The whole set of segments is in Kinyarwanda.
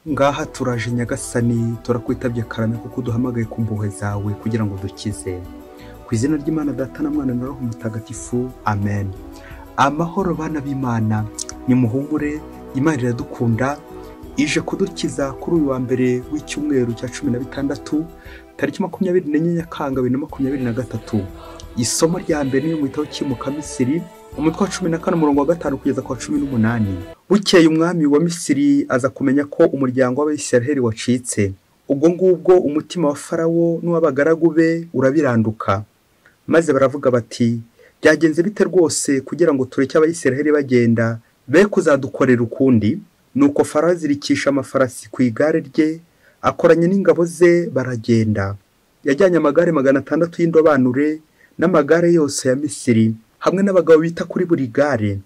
Ngaha turaje Nyagasani, turakwitabye karame kuko duhamagaye ku mpuhwe zawe kugira ngo dukize. Ku izina ry'Imana Data na Mwana na Roho Mutagatifu, amen. Amahoro bana b'Imana, nimuhumure, Imana iradukunda, ije kudukiza kuri uyu wa mbere w'icyumweru cya 16 tariki 24 Nyakanga 2023. Isomo rya mbere ni mu gitabo cy'imuka Misiri, umutwe wa 14 umurongo wa 5 kugeza ku 18. Bukeye umwami wa Misiri aza kumenya ko umuryango w'Abisiraheli wacitse. Ubwo ngubwo umutima wa Farawo n'uw'abagaragu be urabiranduka, maze baravuga bati, byagenze bite rwose kugira ngo tureke Abisiraheli bagenda be kuzadukorera ukundi? Nuko Farawo azirikisha amafarasi ku igare rye, akoranye n'ingabo ze baragenda. Yajyanye amagare 600 y'indobanure n'amagare yose ya Misiri, hamwe n'abagabo bita kuri buri gare.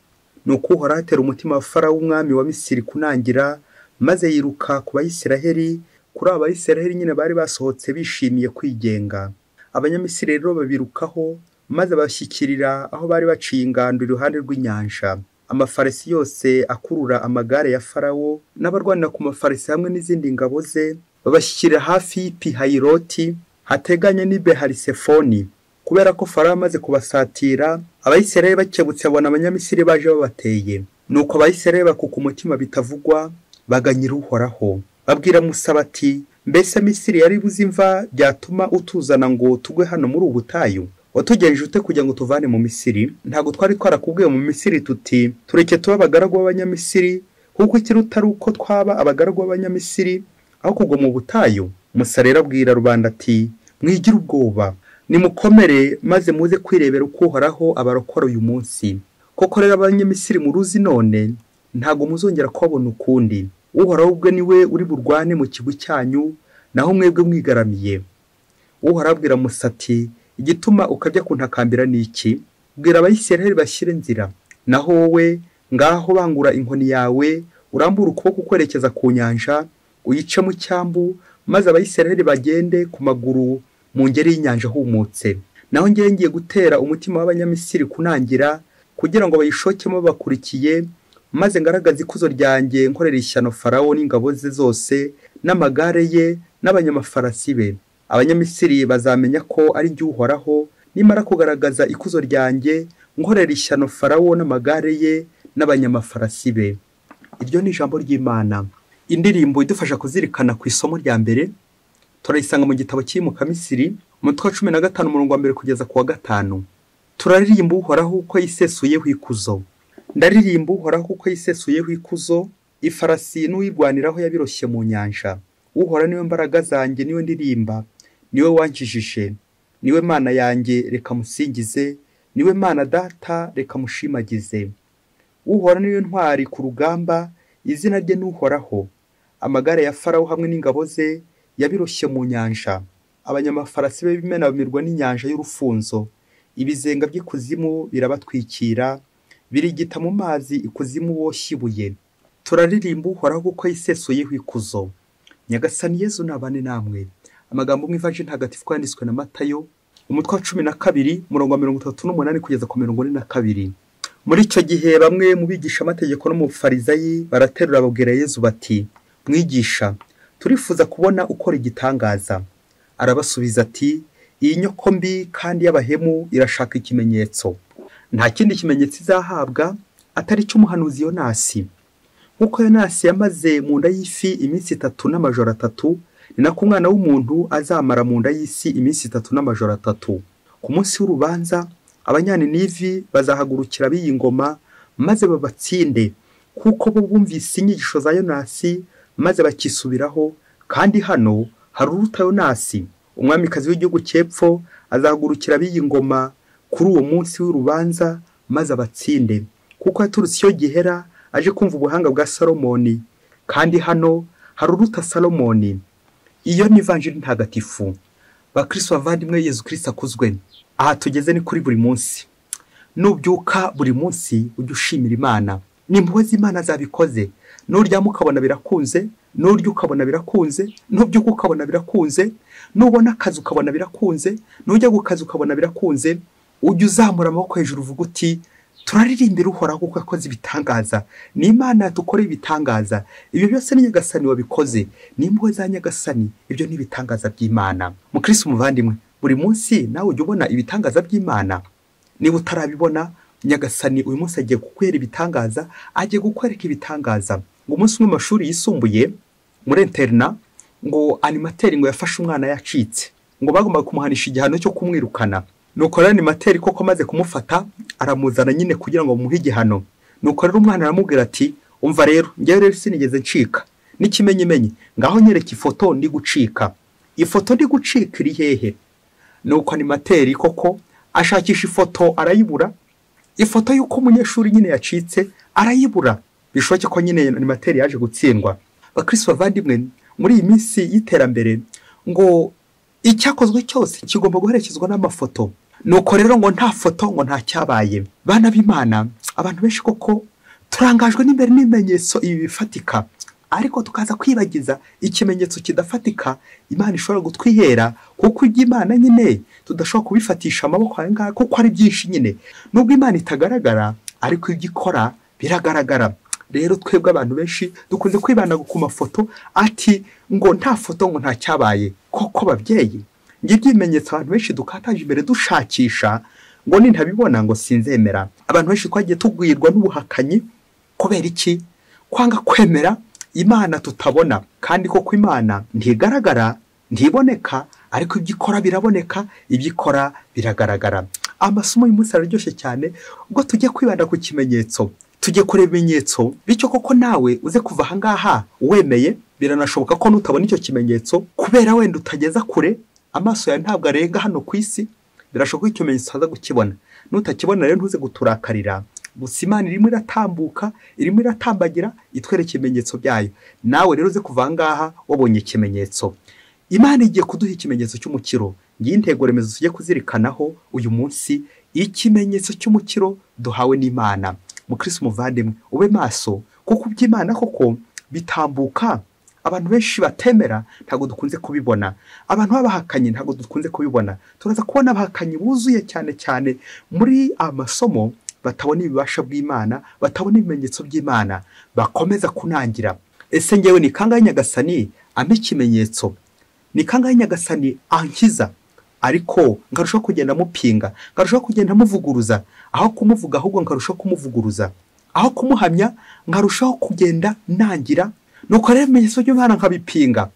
Nuko Uhoraho atera umutima wa Farawo umwami wa Misiri kunangira, maze yiruka ku Bayisiraheli. Kuri Abayisiraheli nyine bari basohotse bishimiye kwigenga. Abanyamisiri rero babirukaho, maze bashyikirira aho bari baciye ingando iruhande rw'inyanja. Amafarasi yose akurura amagare ya Farawo n'abarwanira ku mafarasi hamwe n'izindi ngabo ze babashyikirira hafi y'Ipihahiroti hateganye n'i Beharisefoni. Kubera ko Farawo amaze kubasatira, Abayisiraheli bakebutse abona Abanyamisiri baje babateye. Nuko Abayisiraheli bakuka umutima bitavugwa, baganyira Uhoraho. Babwira Musa bati, mbese Misiri yari buzi imva byatuma utuzana ngo tugwe hano muri ubu butayu? Watugenje ute kugira ngo tuvane mu Misiri? Ntago twari twarakubwiye mu Misiri tuti, tureke tuba abagaragu b'Abanyamisiri, kuko ikiruta ari uko twaba abagaragu b'Abanyamisiri aho kugwa mu butayu? Musa rero abwira rubanda ati, mwigira ubwoba, nimukomere maze muze kwirebera uko Uhoraho abarokora uyu munsi. Koko rero Abanyamisiri muruzi none, ntago muzongera kubabona ukundi. Uhoraho ubwe niwe uri burwane mu kigo cyanyu, naho mwebwe mwigaramiye. Uhoraho abwira Musa ati, igituma ukajya kuntakambira niki? Bwira Abayisiraheli bashyire nzira, naho wowe ngaho bangura inkoni yawe, urambura ukuboko kwerekeza ku nyanja, uyice mu cyambu, maze Abayisiraheli bagende ku maguru mu ngeri y'inyanja humutse. Naho ngiye ngiye gutera umutima w'Abanyamisiri kunangira, kugira ngo bayishokemo bakurikiye, maze ngaragaza ikuzo ryanjye nkorera ishyano Farawo n'ingabo ze zose n'amagare ye n'abanyamafarasi be. Abanyamisiri bazamenya ko ari jye Uhoraho nimara kugaragaza ikuzo ryanjye nkorera ishyano Farawo n'amagare ye n'abanyamafarasi be. Iryo ni ijambo ry'Imana. Indirimbo idufasha kuzirikana ku isomo rya mbere turayisanga mu gitabo cy'imuka Misiri, umutwe wa 15 umurongo wa 1 kugeza ku wa 5. Turaririmba Uhoraho uko yisesuyeho ikuzo. Ndaririmba Uhoraho uko yisesuyeho ikuzo, ifarasi n'uyirwaniraho yabiroshye mu nyanja. Uhoraho niwe mbaraga zanjye, niwe ndirimba, niwe wankijije, niwe Mana yanjye, reka musingize, niwe Mana Data, reka mushimagize. Uhoraho niwe ntwari ku rugamba, izina rye ni Uhoraho. Amagare ya Farawo hamwe n'ingabo ze yabiroshye mu nyanja. Abanyamafarasi be bimena bamirwa n'inyanja y'urufunzo. Ibizenga by'ikuzimu birabatwikira, birigita mu mazi ikuzimu woshibuye. Turaririmba Uhoraho uko yisesuyeho ikuzo. Nyagasani Yezu nabane namwe. Amagambo mu Ivanjili ntagatifu yanditswe na Matayo, umutwe wa 12 umurongo wa 38 kugeza ku 42. Muri icyo gihe bamwe mu bigisha amategeko no mu Farizayi baraterura babwira Yezu bati, mwigisha, turifuza kubona ukora igitangaza. Arabasubiza ati, iyi nyoko mbi kandi y'abahemu irashaka ikimenyetso. Nta kindi kimenyetso izahabwa atari cy'umuhanuzi Yonasi. Nkuko Yonasi yamaze mu nda y'ifi iminsi 3 n'amajoro 3, ni nako umwana w'umuntu azamara mu nda y'isi iminsi 3 n'amajoro 3. Ku munsi w'urubanza Abanyaninivi bazahagurukira b'iyi ngoma maze babatsinde, kuko bo bumvise inyigisho za Yonasi maze bakisubiraho, kandi hano hari uruta Yonasi. Umwamikazi w'igihugu cy'epfo azahagurukira b'iyi ngoma kuri uwo munsi w'urubanza maze abatsinde, kuko yaturutse iyo gihera aje kumva ubuhanga bwa Salomoni, kandi hano hari uruta Salomoni. Iyo ni Ivanjili ntagatifu. Bakristo bavandimwe, Yezu Kristo akuzwe. Aha tugeze ni kuri buri munsi. Nubyuka buri munsi ujye ushimira Imana. Nimpuhwe z'Imana zabikoze. Nuryama ukabona birakunze, nurya ukabona birakunze, nubyuka ukabona birakunze, nubona akazi ukabona birakunze, nujya gukaza ukabona birakunze, ujye uzamura amaboko hejuru uvuga uti, turaririmbira uhoraho kuko yakoze ibitangaza, ni Imana yadukoreye ibitangaza. Ibyo byose ni Nyagasani wabikoze, ni impuhwe za Nyagasani, ibyo ni ibitangaza by'Imana. Mukristo umuvandimwe, buri munsi nawe ujya ubona ibitangaza by'Imana. Niba utarabibona, Nyagasani uyu munsi agiye kukwera ibitangaza, agiye kukwereka ibitangaza. Ngo umunsi umwe mu mashuri yisumbuye muri interna, ngo animateri ngo yafashe umwana yacitse, ngo bagomba kumuhanisha igihano cyo kumwirukana. Nuko rero animateri koko amaze kumufata aramuzana nyine kugira ngo bamuhe igihano. Nuko rero umwana aramubwira ati, umva rero njyewe rero sinigeze ncika, n'ikimenyimenyi ngaho nyereka ifoto ndi gucika. Ifoto ndi gucika iri hehe? Nuko animateri koko ashakisha ifoto arayibura, ifoto y'uko umunyeshuri nyine yacitse arayibura. Bishoboke ko nyine animateri yaje gutsindwa. Bakristo bavandimwe, muri iyi minsi y'iterambere ngo icyakozwe cyose kigomba guherekezwa n'amafoto. Nuko rero ngo nta foto ngo nta cyabaye. Bana b'Imana, abantu benshi koko turangajwe n'imbere n'ibimenyetso ibi bifatika, ariko tukaza kwibagiza ikimenyetso kidafatika Imana ishobora gutwihera, kuko iby'Imana nyine tudashobora kubifatisha amaboko ahangaha kuko ari byinshi nyine. Nubwo Imana itagaragara, ariko ibyo ikora biragaragara. Rero twebwe abantu benshi dukunze kwibanda ku mafoto, ati ngo nta foto ngo nta cyabaye. Koko babyeyi, ngibyo ibimenyetso abantu benshi dukataje imbere dushakisha, ngo nintabibona ngo sinzemera. Abantu benshi twagiye tugwirwa n'ubuhakanyi. Kubera iki? Kwanga kwemera Imana tutabona. Kandi koko Imana ntigaragara, ntiboneka, ariko ibyo ikora biraboneka, ibyo ikora biragaragara. Amasomo y'umunsi araryoshye cyane, ubwo tujye kwibanda ku kimenyetso, tujye kureba ibimenyetso, bityo koko nawe uze kuva ahangaha wemeye. Biranashoboka ko nutabona icyo kimenyetso kubera wenda utageza kure, amaso yawe ntabwo arenga hano ku isi, birashoboka ko icyo kimenyetso haza gukibona. Nutakibona rero ntuze guturakarira. Gusa Imana irimo iratambuka, irimo iratambagira, itwereka ibimenyetso byayo. Nawe rero uze kuva ahangaha wabonye ikimenyetso. Imana igiye kuduha ikimenyetso cy'umukiro. Ngiye intego remezo tujye kuzirikanaho uyu munsi, ikimenyetso cy'umukiro duhawe n'Imana. Mukristo umuvandimwe, ube maso, kuko iby'Imana koko bitambuka. Abantu benshi batemera ntago dukunze kubibona, abantu babahakanye ntago dukunze kubibona. Turaza kubona abahakanyi buzuye cyane cyane muri amasomo, batabona ibibasha bw'Imana, batabona ibimenyetso by'Imana, bakomeza kunangira. Ese ngewe ni kangahe Nyagasani ampa ikimenyetso? Ni kangahe Nyagasani ankiza? Ariko ngarushaho kugenda mupinga, ngarushaho kugenda muvuguruza. Aho kumuvuga ahubwo ngarushaho kumuvuguruza, aho kumuhamya ngarushaho kugenda nangira. Nuko rero ibimenyetso by'Imana nkabipinga.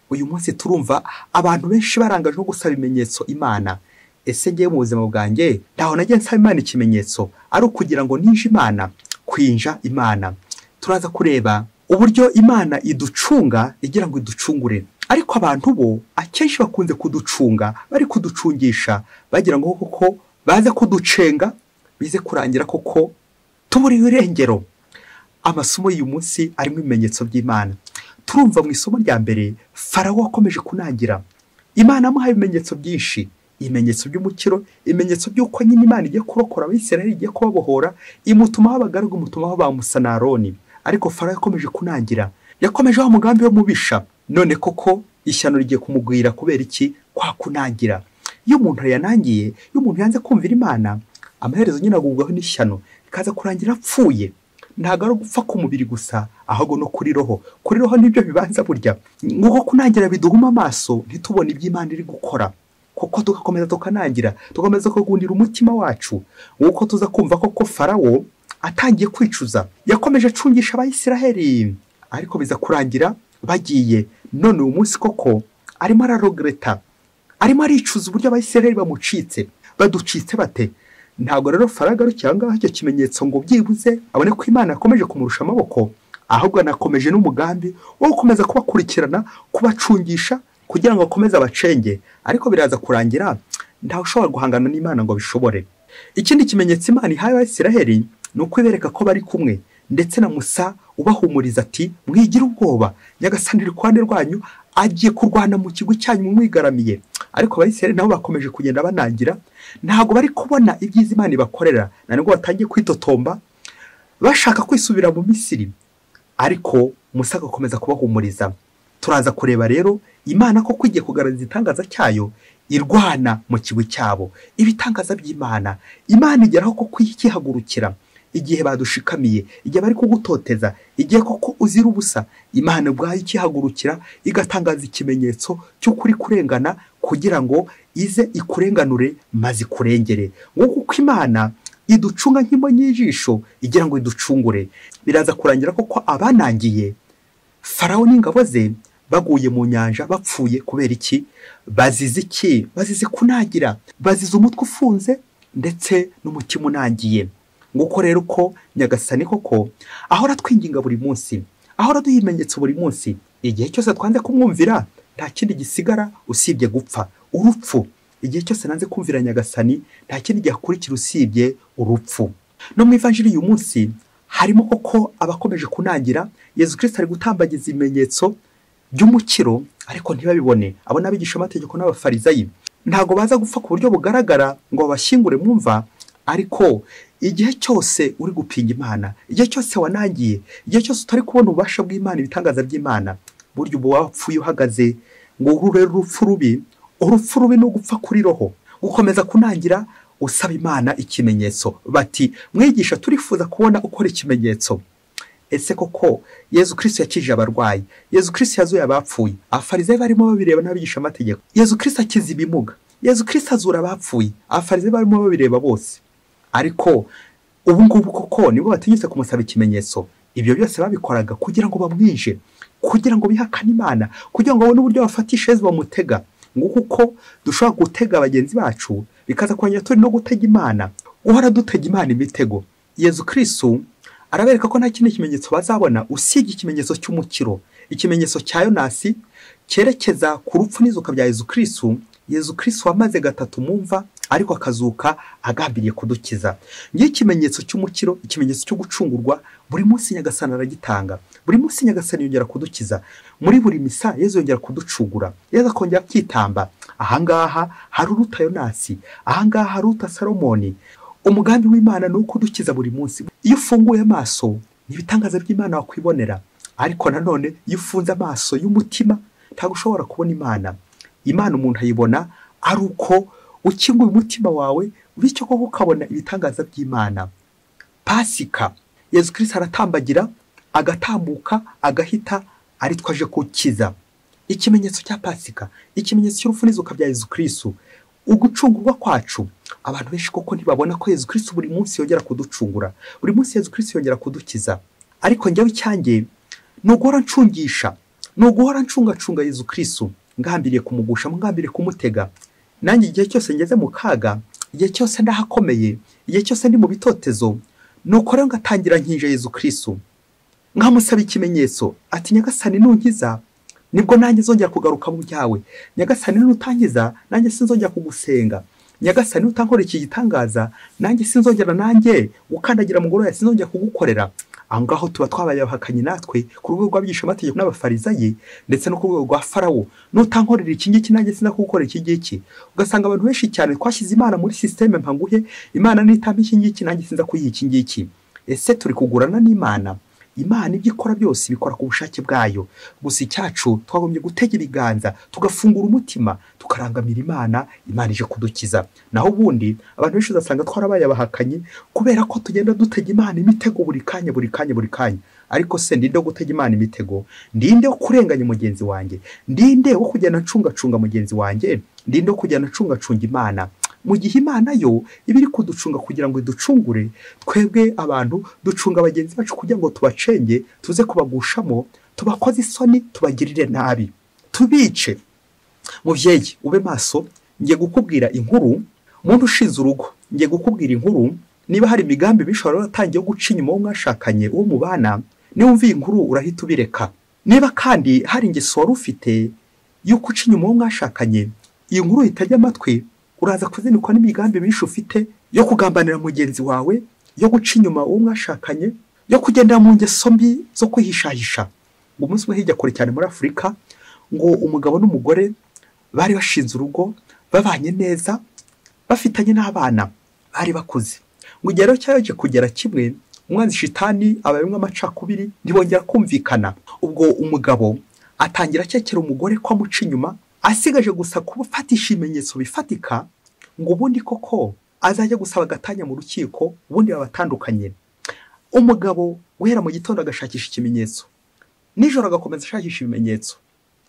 Uyu munsi turumva abantu benshi barangajwe gusaba ibimenyetso Imana. Ese ngewe mu buzima bwanjye ndaho nagiye nsaba Imana ikimenyetso, ari ukugira ngo ninje Imana, kwinja Imana. Turaza kureba uburyo Imana iducunga igira ngo iducungure. Ariko abantu bo akenshi bakunze kuducunga, bari kuducungisha, bagira ngo koko baze kuducenga, bize kurangira koko tuburiwe irengero. Amasomo y'uyu munsi arimo ibimenyetso by'Imana. Turumva mu isomo rya mbere, Farawo akomeje kunangira. Imana amuhaye ibimenyetso byinshi, ibimenyetso by'umukiro, ibimenyetso by'uko nyine Imana igiye kurokora Abisirayeli, igiye kubabohora, imutumaho abagaragu, imutumaho ba Musa na Aroni. Ariko Farawo yakomeje kunangira, yakomeje wa mugambi wo mubisha. None koko ishyano rigiye kumugwira. Kubera iki? Kwa kunangira. Iyo umuntu yanangiye, iyo umuntu yanze kumvira Imana, amaherezo nyine agubwaho n'ishyano, ikaza kurangira apfuye. Ntago ari gupfa ku mubiri gusa, ahubwo no kuri roho. Kuri roho nibyo bibanza burya. Nguko kunangira biduhuma amaso, ntitubone iby'Imana iri gukora. Kuko tugakomeza tukanangira, tugakomeza kugundira umutima wacu. Nguko tuza kumva koko Farawo atangiye kwicuza, yakomeje acungisha Abisirayeli, ariko biza kurangira bagiye. None uyu munsi koko arimo araregreta, arimo aricuza uburyo Abisirayeli bamucitse. Baducitse bate? Ntabwo rero Farawo agarukiye ahangaha icyo kimenyetso ngo byibuze abone ko Imana yakomeje kumurusha amaboko, ahubwo anakomeje n'umugambi wo gukomeza kubakurikirana, kubacungisha, kugira ngo akomeze abacenge. Ariko biraza kurangira ntawe ushobora guhangana n'Imana ngo bishobore. Ikindi kimenyetso Imana ihaye Abisirayeli ni uko ibereka ko bari kumwe, ndetse na Musa ubahumuriza ati mwigira ubwoba, Nyagasani iri kuruhande rwanyu, agiye kurwana mu kigo cyanyu mwigaramiye. Ariko Abisirayeli nabo bakomeje kugenda banangira, ntago bari kubona ibyiza Imana ibakorera, nanubwo batangiye kwitotomba bashaka kwisubira mu Misiri. Ariko Musa agakomeza kubahumuriza. Turaza kureba rero Imana ko kwigiye kugaragaza itangaza cyayo, irwana mu kigwi cyabo. Ibitangaza by'Imana, Imana igeraho ko kwihagurukira igihe badushikamiye, igihe bari kugutoteza, igihe koko uzira ubusa, Imana ubwayo ikihagurukira igatangaza ikimenyetso cy'ukuri kurengana kugira ngo ize ikurenganure maze ikurengere. Nguko uko Imana iducunga nk'imboni y'ijisho igira ngo iducungure. Biraza kurangira koko abanangiye Farawo n'ingabo ze baguye mu nyanja bapfuye kubera iki? Bazize iki? Bazize kunagira, bazize umutwe ufunze ndetse n'umutima unangiye. Nguko rero ko Nyagasani koko ahora twinginga buri munsi, ahora duha ibimenyetso buri munsi. Igihe cyose twanze kumwumvira nta kindi gisigara usibye gupfa, urupfu. Igihe cyose nanze kumvira Nyagasani nta kindi gihakurikira usibye urupfu. No mu ivanjiri uyu munsi harimo koko abakomeje kunangira. Yezu Kristo ari gutambagiza ibimenyetso by'umukiro ariko ntibabibone. Abo n'abigisha amategeko n'abafarizayi ntago baza gupfa ku buryo bugaragara ngo babashyingure mwumva, ariko igihe cyose uri gupinga Imana, igihe cyose wanangiye, igihe cyose utari kubona ububasha bw'Imana, ibitangaza by'Imana, buryo ubu wapfuye uhagaze ngo urure urupfu rubi. Urupfu rubi no gupfa kuri roho, gukomeza kunangira usaba Imana ikimenyetso. Bati mwigisha turifuza kubona ukora ikimenyetso. Ese koko Yezu Kristo yakije abarwayi, Yezu Kristo yazuye abapfuye, abafarizayi barimo babireba n'abigisha amategeko. Yezu Kristo akiza ibimuga, Yezu Kristo azura abapfuye, abafarizayi barimo babireba bose. Ariko ubu ngubu koko nibo batinyutse kumusaba ikimenyetso. Ibyo byose babikoraga kugira ngo bamwije, kugira ngo bihakane Imana, kugira ngo babone uburyo bafatisha Yezu bamutega. Nguko uko dushobora gutega bagenzi bacu bikaza kwanya turi no gutega Imana, uhora dutega Imana imitego. Yezu Kristo arabereka ko nta kindi kimenyetso bazabona usibye ikimenyetso cy'umukiro, ikimenyetso cya Yonasi cyerekeza ku rupfu n'izuka bya Yezu Kristo. Yezu Kristo wamaze gatatu mumva ariko akazuka agambiriye kudukiza. Ngiye ikimenyetso cy'umukiro, ikimenyetso cyo gucungurwa, buri munsi Nyagasani aragitanga. Buri munsi Nyagasani yongera kudukiza. Muri buri misa Yezu yongera kuducungura, Yezu akongera kwitamba. Ahangaha hari uruta Yonasi, ahangaha hari uruta Salomoni. Umugambi w'Imana ni ukudukiza buri munsi. Iyo ufunguye amaso ibitangaza by'Imana wakwibonera, ariko nanone iyo ufunze amaso y'umutima ntabwo ushobora kubona Imana. Imana umuntu ayibona ari uko ukinguye umutima wawe, bityo koko ukabona ibitangaza by'Imana. Pasika, Yezu Kristo aratambagira agatambuka agahita ari twaje kukiza. Ikimenyetso cya Pasika, ikimenyetso cy'urupfu n'izuka bya Yezu Kristo, ugucungurwa kwacu. Abantu benshi koko ntibabona ko Yezu Kristo buri munsi yongera kuducungura, buri munsi Yezu Kristo yongera kudukiza. Ariko njyewe icyanjye ni uguhora ncungisha, ni uguhora ncungacunga Yezu Kristo, ngambiriye kumugusha, ngambiriye kumutega. Nanjye igihe cyose ngeze mu kaga, igihe cyose ndahakomeye, igihe cyose ndi mu bitotezo, nuko rero ngatangira nkinje Yezu Kristo, nkamusaba ikimenyetso. Ati Nyagasani nunkiza nibwo nanjye zongera kugaruka mu byawe. Nyagasani nutankiza nanjye sinzongera kugusenga. Nyagasani utankora iki gitangaza nanjye sinzongera nanjye ukandagira mu ngoro ya sinzongera kugukorera. Angaho tuba twabaye abahakanye natwe ku rwego rw'abigisha amategeko n'abafarizayi ndetse no ku rwego rwa Farawo. Nutankorera iki ngiki nanjye sinakugukorera iki ngiki. Ugasanga abantu benshi cyane twashyize Imana muri systeme mpanguhe, Imana nitampa iki ngiki nanjye sinza kuyiha iki ngiki. Ese turi kugurana n'Imana? Imana ibyo ikora byose bikora ku bushake bwayo. Gusa icyacu twagombye gutega ibiganza, tugafungura umutima, tukarangamira Imana, Imana ije kudukiza. Naho ubundi abantu benshi uzasanga twarabaye abahakanye kubera ko tugenda dutega Imana imitego buri kanya. Ariko se ndinde wo gutega Imana imitego? Ndinde wo kurenganya mugenzi wanjye? Ndinde wo kujyana ncungacunga mugenzi wanjye? Ndinde wo kujyana ncungacunga Imana? Mu gihe Imana yo ibiri kuducunga kugira ngo iducungure, twebwe abantu ducunga abagenzi bacu kugira ngo tubacenge, tuze kubagushamo, tubakoze isoni, tubagirire nabi, tubice. Muvyeyi ube maso, ngiye gukubwira inkuru. Muntu ushize urugo, ngiye gukubwira inkuru. Niba hari imigambi bishobora gutangiye guca inyuma w'umwashakanye uwo mubana, niwumviye inkuru urahita ubireka. Niba kandi hari ingeso wari ufite yuko uca inyuma w'umwashakanye, iyi nkuru itajya amatwi, uraza kuzinukwa n'imigambi myinshi ufite yo kugambanira mugenzi wawe, yo guca inyuma uwo mwashakanye, yo kugendera mu ngeso mbi zo kwihishahisha. Ngo umunsi umwe hirya kure cyane muri Afurika, ngo umugabo n'umugore bari bashinze urugo, babanye neza, bafitanye n'abana bari bakuze. Ngo igero cyaje kugera kimwe, umwanzi shitani abayimwe amacakubiri ntibongera kumvikana. Ubwo umugabo atangira cyekera umugore ko amuca inyuma, asigaje gusa kubafatisha ibimenyetso bifatika ngo ubundi koko azajya gusaba agatanya mu rukiko, ubundi babatandukanye. Umugabo guhera mu gitondo agashakisha ikimenyetso, nijoro agakomeza ashakisha ibimenyetso,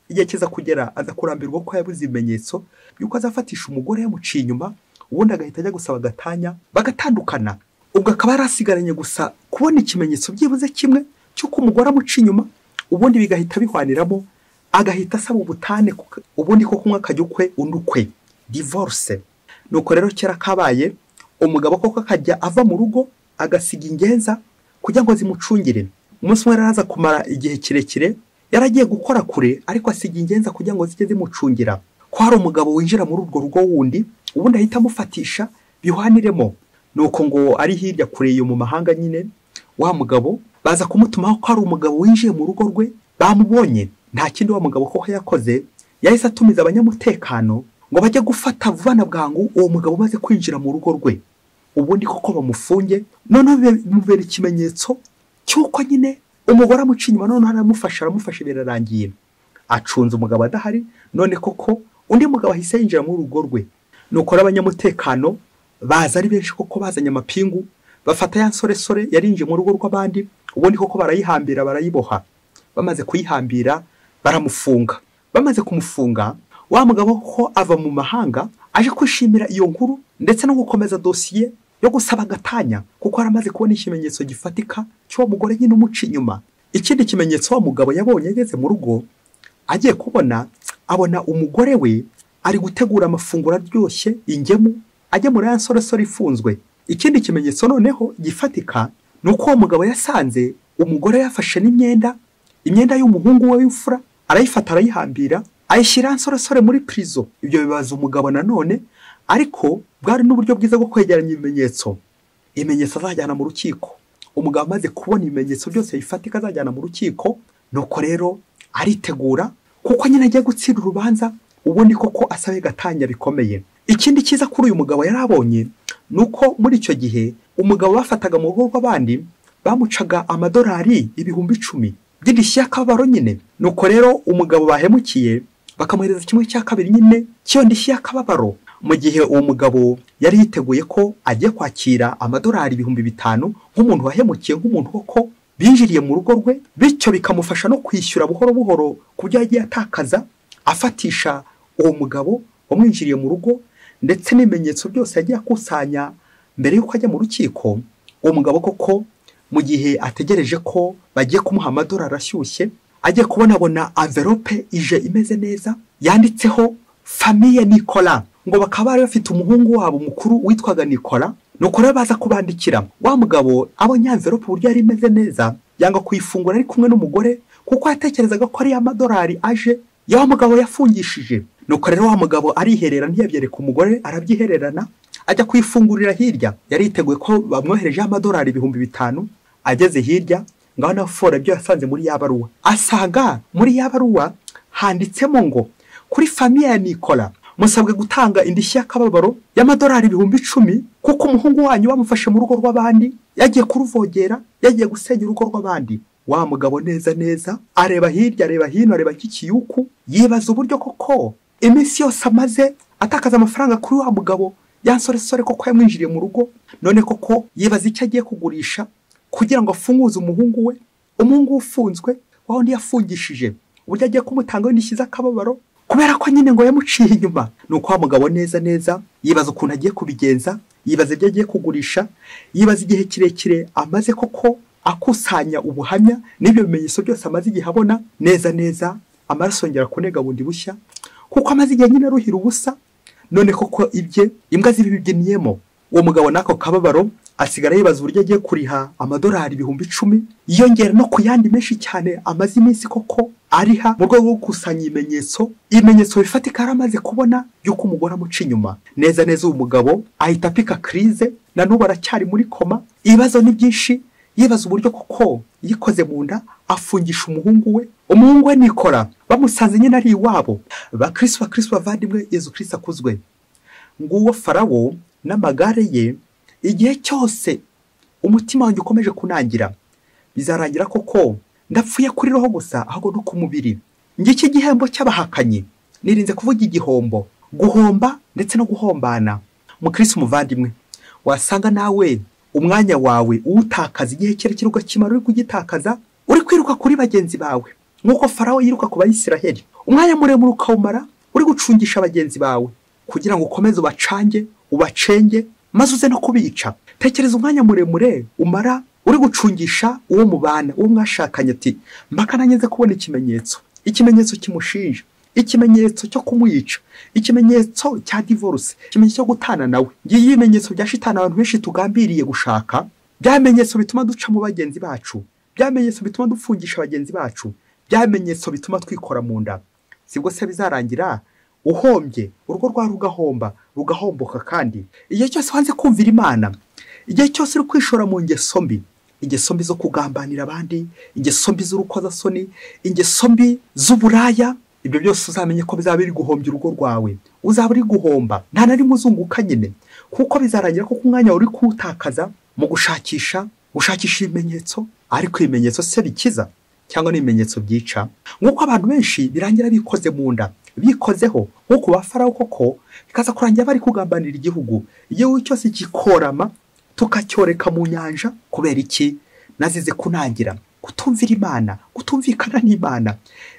igihe kiza kugera aza kurambirwa ko yabuze ibimenyetso yuko azafatisha umugore yamuciye inyuma, ubundi agahita ajya gusaba agatanya bagatandukana. Ubwo akaba yarasigaranye gusa kubona ikimenyetso byibuze kimwe cy'uko umugore amuca inyuma, ubundi bigahita bihwaniramo, agahita asaba ubutane, ubundi ko kumwe akajya ukwe undi ukwe, divorce. Nuko rero kera kabaye umugabo koko akajya ava mu rugo agasiga ingenza kugira ngo zimucungire. Umunsi umwe araza kumara igihe kirekire yaragiye gukora kure, ariko asiga ingenza kugira ngo zijye zimucungira. Ko hari umugabo winjira muri urwo rugo wundi, ubundi ahita amufatisha bihwaniremo. Nuko ngo ari hirya kure yo mu mahanga nyine, wa mugabo baza kumutumaho ko hari umugabo winjiye mu rugo rwe, bamubonye. Nta kindi wa mugabo koko yakoze, yahise atumiza abanyamutekano ngo bajye gufata vuba na bwangu uwo mugabo umaze kwinjira mu rugo rwe, ubundi koko bamufunge. Noneho bimubera ikimenyetso cy'uko nyine umugore amuca inyuma, noneho aramufashe birarangiye. Acunze umugabo adahari, none koko undi mugabo ahise yinjira mu rugo rwe. Nuko abanyamutekano baza ari benshi koko, bazanye amapingu, bafata ya nsoresore yarinjiye mu rugo rw'abandi, ubundi koko barayihambira barayiboha. Bamaze kuyihambira baramufunga. Bamaze kumufunga, wa mugabo ko ava mu mahanga aje kwishimira iyo nkuru ndetse no gukomeza dosiye yo gusaba agatanya, kuko aramaze kubona ikimenyetso gifatika cy'uwo mugore nyine umuca inyuma. Ikindi kimenyetso wa mugabo yabonye ageze mu rugo, agiye kubona abona umugore we ari gutegura amafunguro aryoshye, ingemu agemura ya nsoresore ifunzwe. Ikindi kimenyetso noneho gifatika ni uko uwo mugabo yasanze umugore yafashe n'imyenda y'umuhungu we w'imfura, arayifata arayihambira, ayishyira nsoresore muri prison. Ibyo bibaza umugabo nanone, ariko bwari n'uburyo bwiza bwo kwegeranya ibimenyetso azajyana mu rukiko. Umugabo amaze kubona ibimenyetso byose bifatika azajyana mu rukiko, nuko rero aritegura, kuko nyine agiye gutsinda urubanza, ubundi koko asabe gatanya bikomeye. Ikindi cyiza kuri uyu mugabo yarabonye nuko muri icyo gihe umugabo bafataga mu rugo rw'abandi bamucaga amadolari 10,000 by'indishyi y'akababaro nyine. Nuko rero umugabo bahemukiye bakamuhereza 1/2 nyine cy'iyo ndishyi y'akababaro, mu gihe uwo mugabo yari yiteguye ko agiye kwakira amadolari 5,000 nk'umuntu wahemukiye, nk'umuntu koko binjiriye mu rugo rwe, bityo bikamufasha no kwishyura buhoro buhoro ku byo yagiye atakaza afatisha uwo mugabo wamwinjiriye mu rugo, ndetse n'ibimenyetso byose yagiye akusanya mbere y'uko ajya mu rukiko. Uwo mugabo koko mu gihe ategereje ko bagiye kumuha amadolari ashyushye, agiye kubona envelope ije imeze neza yanditseho famille Nicolas, ngo bakaba bari bafite umuhungu wabo mukuru witwaga Nicolas. Nuko rero baza kubandikira. Wa mugabo abonye envelope uburyo yari imeze neza, yanga kuyifungura ari kumwe n'umugore, kuko yatekerezaga ko ari amadolari aje ya mugabo yafungishije. Nuko rero wa mugabo ariherera, ntiyabyereka umugore, arabyihererana ajya kwifungurira hirya. Yari yiteguye ko bamwohereje amadolari 5,000. Ageze hirya ngaho nafora ibyo yasanze muri ya baruwa, asanga muri ya baruwa handitsemo ngo kuri famille ya Nicolas musabwe gutanga indishyi y'akababaro y'amadolari 10,000 kuko umuhungu wanyu bamufashe mu rugo rw'abandi, yagiye kuruvogera, yagiye gusenya urugo rw'abandi. Wa mugabo neza areba hirya areba hino areba kikiyuku, yibaza uburyo koko iminsi yose amaze atakaza amafaranga kuri wa mugabo yansoresore koko yamwinjiriye mu rugo. None koko yibaza icyo agiye kugurisha kugira ngo afunguze umuhungu we, umuhungu ufunzwe waho yafungishije, uburyo agiye kumutanga indishyi z'akababaro kubera ko nyine ngo yamuciye inyuma. Nuko wa mugabo neza yibaza ukuntu agiye kubigenza, yibaza ibyo agiye kugurisha, yibaza igihe kirekire amaze koko akusanya ubuhamya n'ibyo bimenyetso byose amaze igihe abona. Neza amaraso yongera kunega bundi bushya, kuko amaze igihe nyine aruhira ubusa. None koko ibye imbwa zibibyiniyemo. Uwo mugabo nako kababaro asigara yibaza uburyo agiye kuriha amadolari 10,000, yiyongera no kuyandi menshi cyane amaze iminsi koko ariha mu rwego rwo gukusanya ibimenyetso bifatika aramaze kubona yuko umugore amuca inyuma. Neza uwo mugabo ahita apika crise, na n'ubu aracyari muri koma. Ibibazo ni byinshi, yibaza uburyo koko yikoze mu nda afungisha umuhungu we Nicolas, bamusanze nyine ari iwabo. Bakristo bavandimwe, Yezu Kristo akuzwe. Nguwo Farawo n'amagare ye, igihe cyose umutima wanjye ukomeje kunangira, bizarangira koko ndapfuye kuri roho gusa ahubwo no ku mubiri. Ngiki gihembo cy'abahakanyi, nirinze kuvuga igihombo, guhomba ndetse no guhombana. Mukristo muvandimwe, wasanga nawe umwanya wawe uwutakaza igihe kirekire ugakimara uri kugitakaza uri kwiruka kuri bagenzi bawe nk'uko Farawo yiruka ku Bayisiraheli. Umwanya muremure ukawumara uri gucungisha bagenzi bawe kugira ngo ukomeze ubacange ubacenge maze uze no kubica. Tekereza umwanya muremure umara uri gucungisha uwo mubana, uwo mwashakanye, ati mbaka nanyeze kubona ikimenyetso kimushinja, ikimenyetso cyo kumwica, ikimenyetso cya divorce, ikimenyetso cyo gutana nawe. Ngiye ibimenyetso bya shitani abantu benshi tugambiriye gushaka, byamenyetso bituma duca mu bagenzi bacu, byamenyetso bituma dufungisha bagenzi bacu, byamenyetso bituma twikora mu nda. Sibwo se bizarangira uhombye, urugo rwa rugahomboka. Kandi igihe cyose wanze kumvira Imana, igihe cyose uri kwishora mu ngeso mbi, ingeso mbi zo kugambanira abandi, ingeso mbi z'urukozasoni, ingeso mbi z'uburaya, ibyo byose uzamenye ko bizaba biri guhombya urugo rwawe, uzaba uri guhomba, nta na rimwe uzunguka nyine, kuko bizarangira ko umwanya uri kuwutakaza mu gushakisha ibimenyetso. Ariko ibimenyetso se bikiza cyangwa n'ibimenyetso byica? Nk'uko abantu benshi birangira bikoze mu nda, bikozeho nk'uko ba Farawo, koko bikaza kurangira bari kugambanira igihugu cyose gikorama tukacyoreka mu nyanja. Kubera iki? Nazize kunangira kutumvira Imana, kutumvikana n'Imana.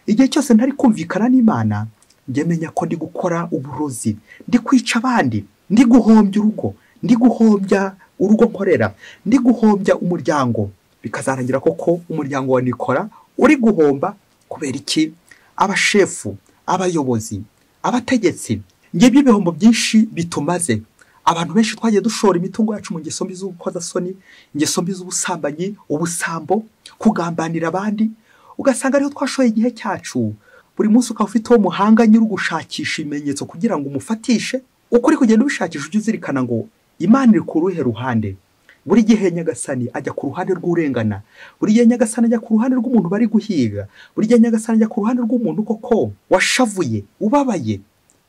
Igihe cyose ntari kumvikana n'Imana, njye menya ko ndi gukora uburozi, ndi kwica abandi, ndi guhombya urugo, ndi guhombya urugo nkorera, ndi guhombya umuryango. Bikazarangira koko umuryango wa Nikora uri guhomba. Kubera iki? Abashefu, abayobozi, abategetsi, ngibyo ibihombo byinshi bitumaze. Abantu benshi twagiye dushora imitungo yacu mu ngeso mbi z'ubukozasoni, ingeso mbi z'ubusambanyi, ubusambo, kugambanira abandi. Ugasanga ariho twashoye igihe cyacu. Buri munsi ukaba ufite uwo muhanga nyiri gushakisha ibimenyetso kugira ngo umufatishe. Uko uri kugenda ubishakisha ujye uzirikana ngo Imana iri ku ruhe ruhande. Buri gihe Nyagasani ajya ku ruhande rw'urengana, buri gihe Nyagasani ajya ku ruhande rw'umuntu bari guhiga, buri gihe Nyagasani ajya ku ruhande rw'umuntu koko washavuye, ubabaye,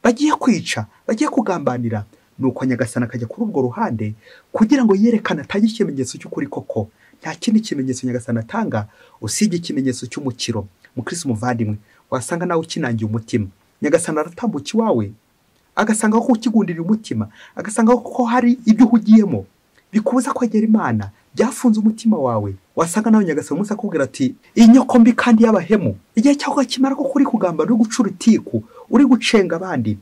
bagiye kwica, bagiye kugambanira. Nuko Nyagasani akajya kuri urwo ruhande kugira ngo yerekane atange ikimenyetso cy'ukuri koko. Nta kindi kimenyetso Nyagasani atanga usibye ikimenyetso cy'umukiro. Mukristo muvandimwe, wasanga nawe ukinangiye umutima, Nyagasani aratambuka iwawe agasanga ko ukigundira umutima, agasanga ko hari ibyo uhugiyemo bikubuza kwegera Imana, byafunze umutima wawe. Wasanga nawe Nyagasani umunsi akubwira ati inyoko mbi kandi y'abahemu, igihe cyawe kimara ko kuri kugamba uri gucura itiku, uri gucenga abandi.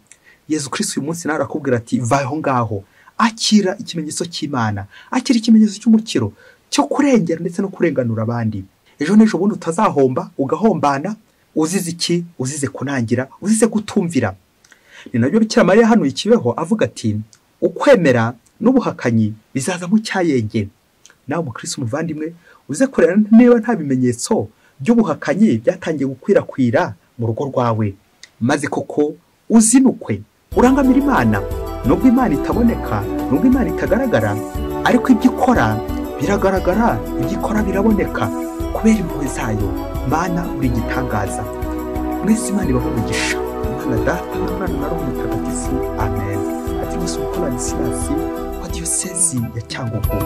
Yesu Kristo uyu munsi nawe arakubwira ati vaho ngaho, akira ikimenyetso cy'Imana, akira ikimenyetso cy'umukiro cyo kurengera ndetse no kurenganura abandi. Ejo n'ejo bundi utazahomba ugahombana. Uzize iki? Uzize kunangira, uzize gutumvira. Ni nabyo Bikira Mariya hano ikibeho avuga ati ukwemera n'ubuhakanyi bizaza mu cyayenge. Nawe Mukristo muvandimwe, uze kurera niba nta bimenyetso by'ubuhakanyi byatangiye gukwirakwira mu rugo rwawe, maze koko uzinukwe urangamira Imana. Nubwo Imana itaboneka, nubwo Imana itagaragara, ariko ibyo ikora biragaragara, ibyo ikora biraboneka kubera impuhwe zayo. Mana uri igitangaza. Mwese Imana ibahe umugisha. Imana Data, Umwana na Roho Mutagatifu. Amen. Ati Musokola Disilasi wa Diyosezi ya Cyangugu.